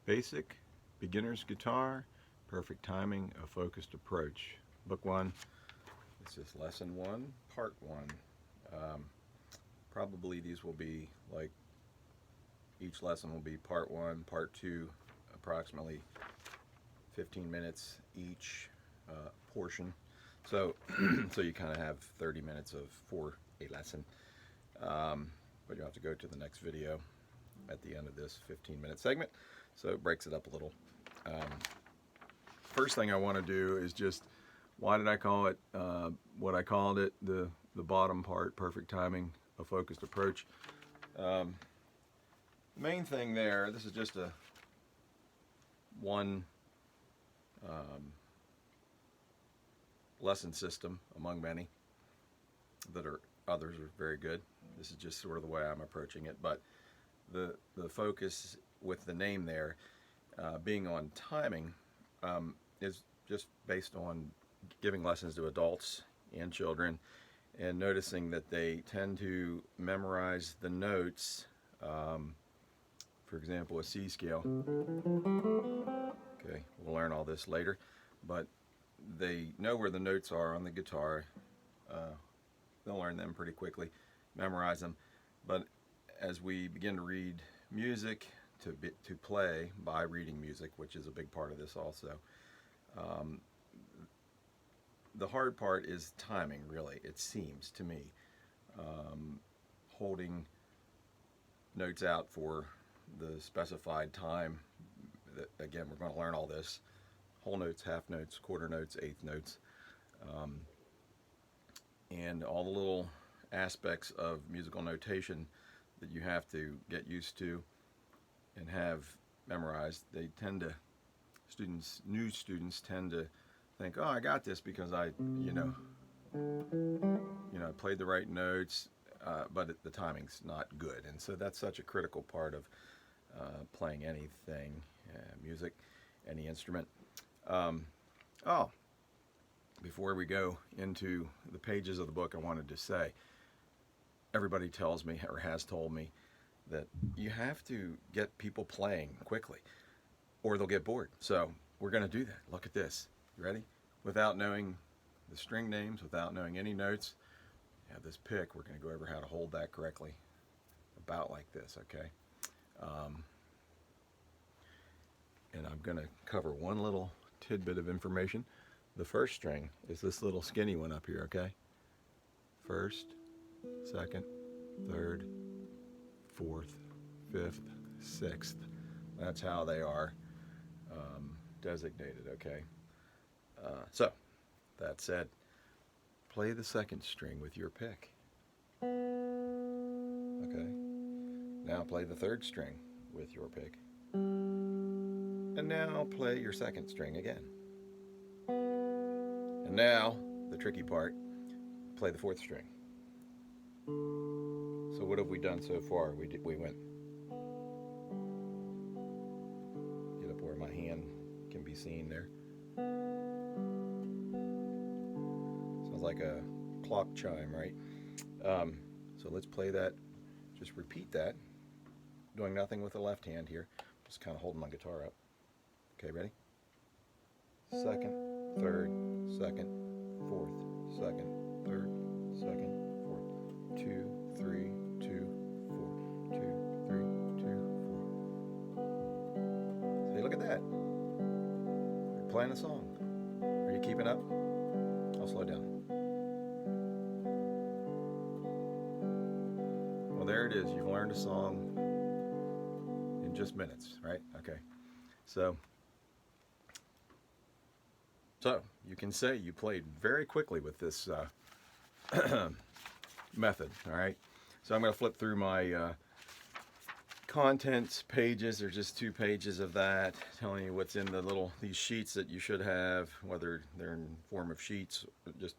Basic beginner's guitar, perfect timing, a focused approach. Book 1. This is lesson 1, part 1. Probably these will be like, each lesson will be part 1, part 2, approximately 15 minutes each portion. So, so you kind of have 30 minutes for a lesson. But you'll have to go to the next video at the end of this 15-minute segment. So it breaks it up a little. First thing I want to do is just, why did I call it what I called it, the bottom part, perfect timing, a focused approach. The main thing there, this is just one lesson system among many that are others are very good. This is just sort of the way I'm approaching it, but the focus with the name there being on timing is just based on giving lessons to adults and children and noticing that they tend to memorize the notes. For example, a C scale. Okay, we'll learn all this later, but they know where the notes are on the guitar. They'll learn them pretty quickly, memorize them. But as we begin to read music, to play by reading music, which is a big part of this also, the hard part is timing, really, it seems to me. Holding notes out for the specified time. Again, we're going to learn all this. Whole notes, half notes, quarter notes, eighth notes. And all the little aspects of musical notation that you have to get used to and have memorized. They tend to, new students tend to think, oh, I got this because I played the right notes, but the timing's not good. And so that's such a critical part of playing anything, music, any instrument. Before we go into the pages of the book, I wanted to say, everybody tells me, or has told me, that you have to get people playing quickly or they'll get bored. So we're going to do that. Look at this. You ready? Without knowing the string names, without knowing any notes, you have this pick. We're going to go over how to hold that correctly, about like this, okay? And I'm going to cover one little tidbit of information. The first string is this little skinny one up here, okay? First, second, third, fourth, fifth, sixth. That's how they are designated, okay? So, that said, play the second string with your pick. Okay? Now play the third string with your pick. And now play your second string again. And now, the tricky part, play the fourth string. So what have we done so far? We went, get up where my hand can be seen there. Sounds like a clock chime, right? So let's play that, just repeat that, doing nothing with the left hand here, just kind of holding my guitar up. Okay, ready? Second, third, second, fourth, second, third, second, fourth. 2, 3, 2, 4. 2, 3, 2, 4. See, look at that. You're playing a song. Are you keeping up? I'll slow down. Well, there it is. You've learned a song in just minutes, right? Okay. So you can say you played very quickly with this method, all right? So I'm going to flip through my contents pages. There's just 2 pages of that telling you what's in these sheets that you should have, whether they're in form of sheets, just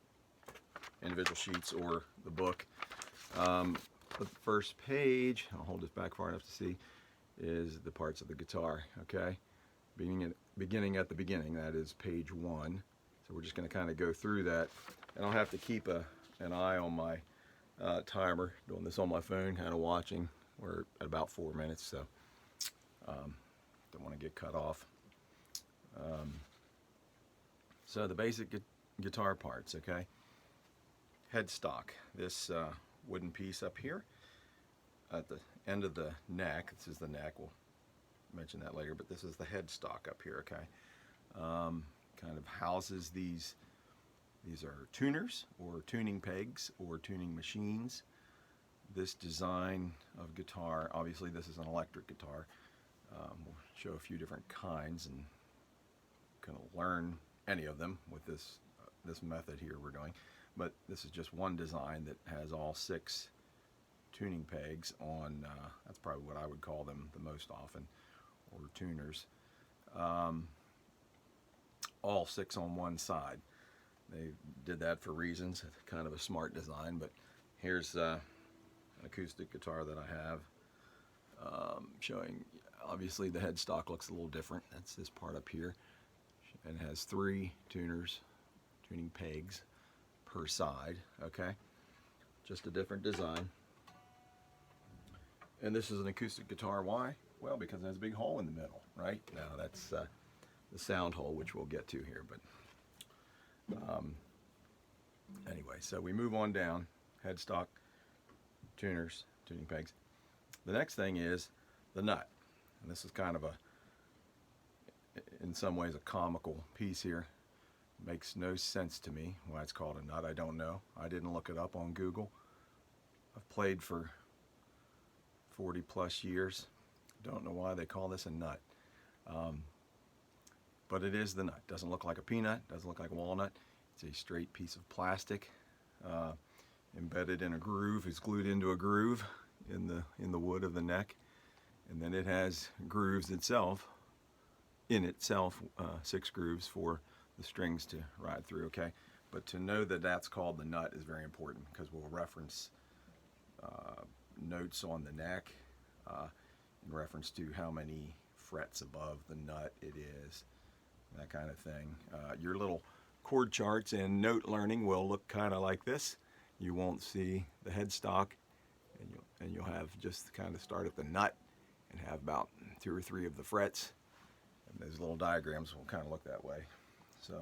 individual sheets, or the book. The first page, I'll hold this back far enough to see, is the parts of the guitar, okay? Beginning at the beginning, that is page 1. So we're just going to kind of go through that, and I'll have to keep an eye on my timer, doing this on my phone, kind of watching. We're at about 4 minutes, so don't want to get cut off. So the basic guitar parts, okay? Headstock, this wooden piece up here at the end of the neck. This is the neck, we'll mention that later, but this is the headstock up here, okay? Kind of houses these are tuners or tuning pegs or tuning machines. This design of guitar, obviously this is an electric guitar. We'll show a few different kinds and kind of learn any of them with this method here we're doing. But this is just one design that has all 6 tuning pegs on, that's probably what I would call them the most often, or tuners. All 6 on one side. They did that for reasons, kind of a smart design, but here's an acoustic guitar that I have, showing, obviously the headstock looks a little different. That's this part up here, and it has 3 tuners, tuning pegs per side, okay? Just a different design. And this is an acoustic guitar. Why? Well, because it has a big hole in the middle, right? Now that's the sound hole, which we'll get to here, but anyway, so we move on down. Headstock, tuners, tuning pegs. The next thing is the nut. And this is kind of in some ways a comical piece here. Makes no sense to me why it's called a nut. I don't know. I didn't look it up on Google. I've played for 40 plus years. Don't know why they call this a nut. But it is the nut. Doesn't look like a peanut, doesn't look like a walnut. It's a straight piece of plastic embedded in a groove. It's glued into a groove in the wood of the neck, and then it has grooves itself. In itself, 6 grooves for the strings to ride through. Okay, but to know that that's called the nut is very important, because we'll reference notes on the neck in reference to how many frets above the nut it is, that kind of thing. Your little chord charts and note learning will look kind of like this. You won't see the headstock, and you'll have just kind of start at the nut and have about 2 or 3 of the frets, and those little diagrams will kind of look that way. So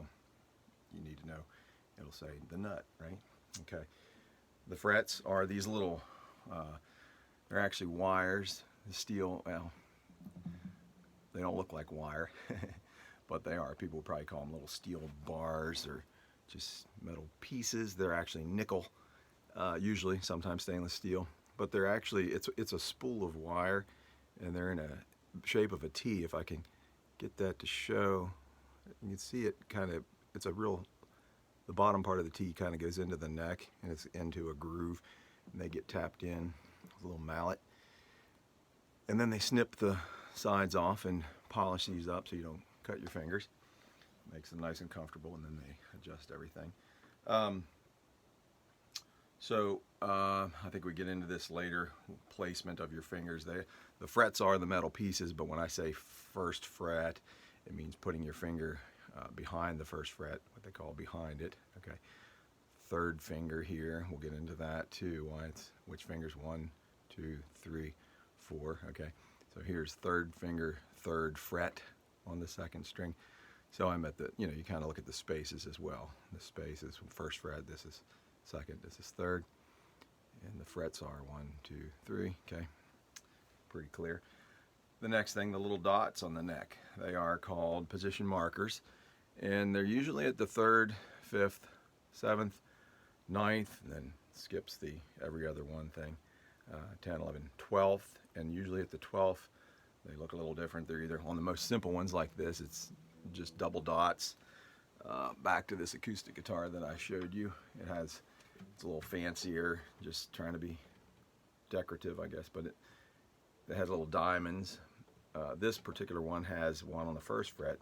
you need to know, it'll say the nut, right? Okay. The frets are these little, they're actually wires. The steel, well, they don't look like wire, but they are. People would probably call them little steel bars or just metal pieces. They're actually nickel, usually, sometimes stainless steel. But they're actually, it's a spool of wire, and they're in a shape of a T. If I can get that to show, you can see it kind of, it's a real, the bottom part of the T kind of goes into the neck, and it's into a groove, and they get tapped in with a little mallet. And then they snip the sides off and polish these up so you don't cut your fingers. Makes them nice and comfortable, and then they adjust everything. I think we get into this later, placement of your fingers. The frets are the metal pieces, but when I say first fret, it means putting your finger behind the first fret, what they call behind it. Okay. 3rd finger here, we'll get into that too. Why it's which fingers, 1, 2, 3, 4. Okay. So here's 3rd finger, 3rd fret on the 2nd string. So I'm at the, you kind of look at the spaces as well. The space is 1st fret, this is 2nd, this is 3rd. And the frets are 1, 2, 3. Okay. Pretty clear. The next thing, the little dots on the neck. They are called position markers, and they're usually at the 3rd, 5th, 7th, 9th, and then skips the every other one thing, 10, 11, 12th, and usually at the 12th they look a little different. They're either on the most simple ones like this, it's just double dots. Back to this acoustic guitar that I showed you, it's a little fancier, just trying to be decorative, I guess, but it has little diamonds. This particular one has one on the 1st fret,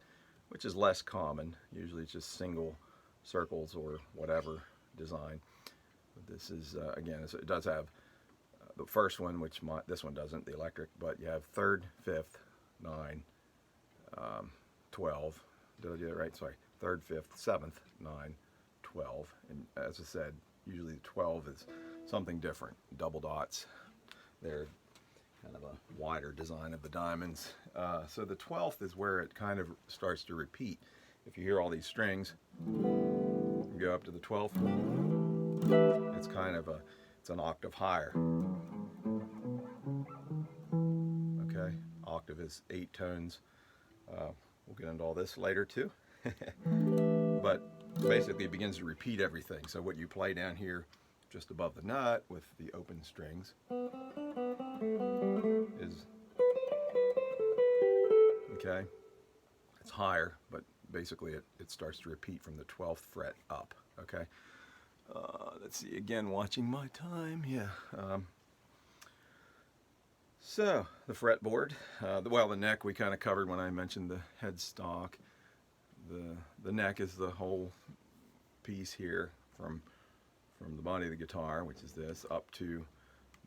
which is less common. Usually it's just single circles or whatever design. But this is, again, it does have the first one, which this one doesn't, the electric, but you have 3rd, 5th, 9, 12. Did I do that right? Sorry. 3rd, 5th, 7th, 9, 12. And as I said, usually 12 is something different. Double dots. They're kind of a wider design of the diamonds. So the 12th is where it kind of starts to repeat. If you hear all these strings, you go up to the 12th, it's kind of it's an octave higher. Okay, octave is 8 tones. We'll get into all this later too. But basically it begins to repeat everything. So what you play down here just above the nut with the open strings is, okay, it's higher, but basically it starts to repeat from the 12th fret up. Okay, let's see, again, watching my time. Yeah. So the fretboard, the neck we kind of covered when I mentioned the headstock. The neck is the whole piece here from the body of the guitar, which is this, up to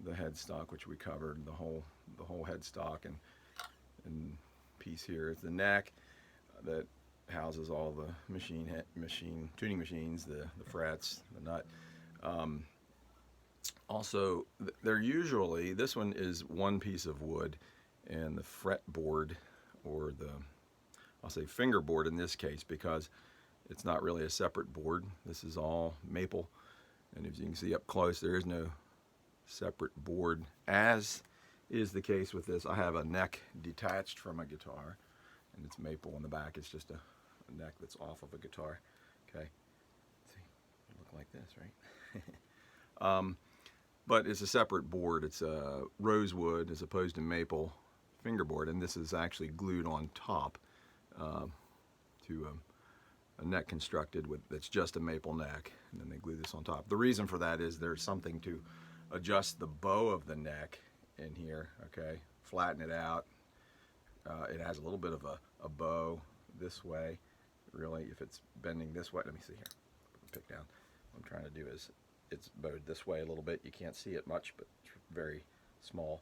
the headstock, which we covered. The whole headstock and piece here is the neck that houses all the tuning machines, the frets, the nut. Also, they're usually, this one is one piece of wood, and the fretboard, or I'll say fingerboard in this case, because it's not really a separate board. This is all maple, and as you can see up close, there is no separate board, as is the case with this. I have a neck detached from a guitar, and it's maple in the back. It's just a neck that's off of a guitar. Okay, let's see, it'll look like this, right? But it's a separate board. It's a rosewood as opposed to maple fingerboard, and this is actually glued on top to a neck constructed that's just a maple neck, and then they glue this on top. The reason for that is there's something to adjust the bow of the neck in here. Okay, flatten it out. It has a little bit of a bow this way. Really, if it's bending this way, let me see here. Pick down. What I'm trying to do is, it's bowed this way a little bit. You can't see it much, but it's very small.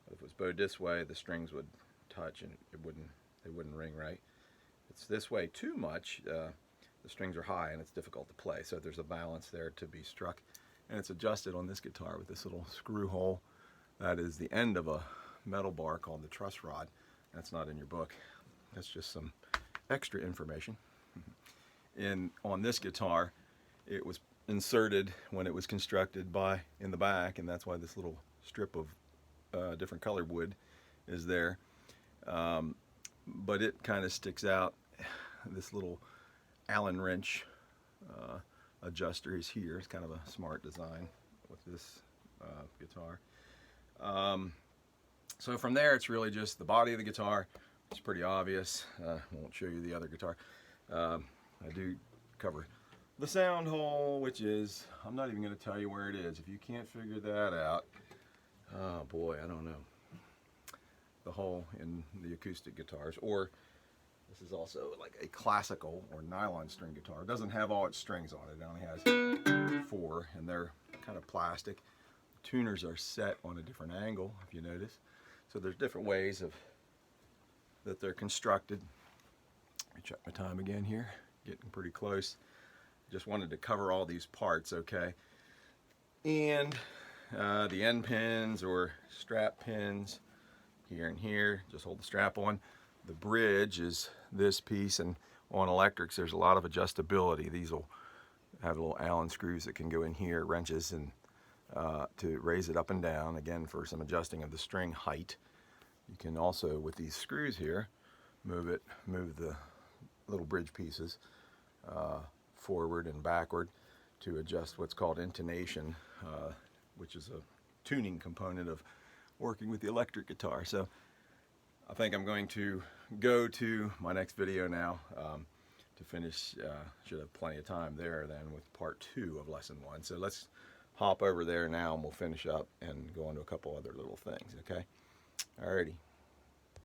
If it was bowed this way, the strings would touch and they wouldn't ring right. If it's this way too much, the strings are high and it's difficult to play. So there's a balance there to be struck, and it's adjusted on this guitar with this little screw hole. That is the end of a metal bar called the truss rod. That's not in your book. That's just some extra information. And on this guitar, it was inserted when it was constructed in the back, and that's why this little strip of different colored wood is there. But it kind of sticks out. This little Allen wrench adjuster is here. It's kind of a smart design with this guitar. So from there, it's really just the body of the guitar. It's pretty obvious. I won't show you the other guitar. I do cover the sound hole, which is, I'm not even going to tell you where it is. If you can't figure that out, oh boy, I don't know. The hole in the acoustic guitars, or this is also like a classical or nylon string guitar. It doesn't have all its strings on it. It only has 4, and they're kind of plastic. The tuners are set on a different angle, if you notice. So there's different ways that they're constructed. Let me check my time again here. Getting pretty close. Just wanted to cover all these parts, okay? And the end pins or strap pins here and here, just hold the strap on. The bridge is this piece, and on electrics there's a lot of adjustability. These will have little Allen screws that can go in here, wrenches, and to raise it up and down, again for some adjusting of the string height. You can also, with these screws here, move the little bridge pieces forward and backward to adjust what's called intonation, which is a tuning component of working with the electric guitar. So I think I'm going to go to my next video now to finish. Should have plenty of time there then with part 2 of lesson 1. So let's hop over there now and we'll finish up and go on to a couple other little things, okay? Alrighty.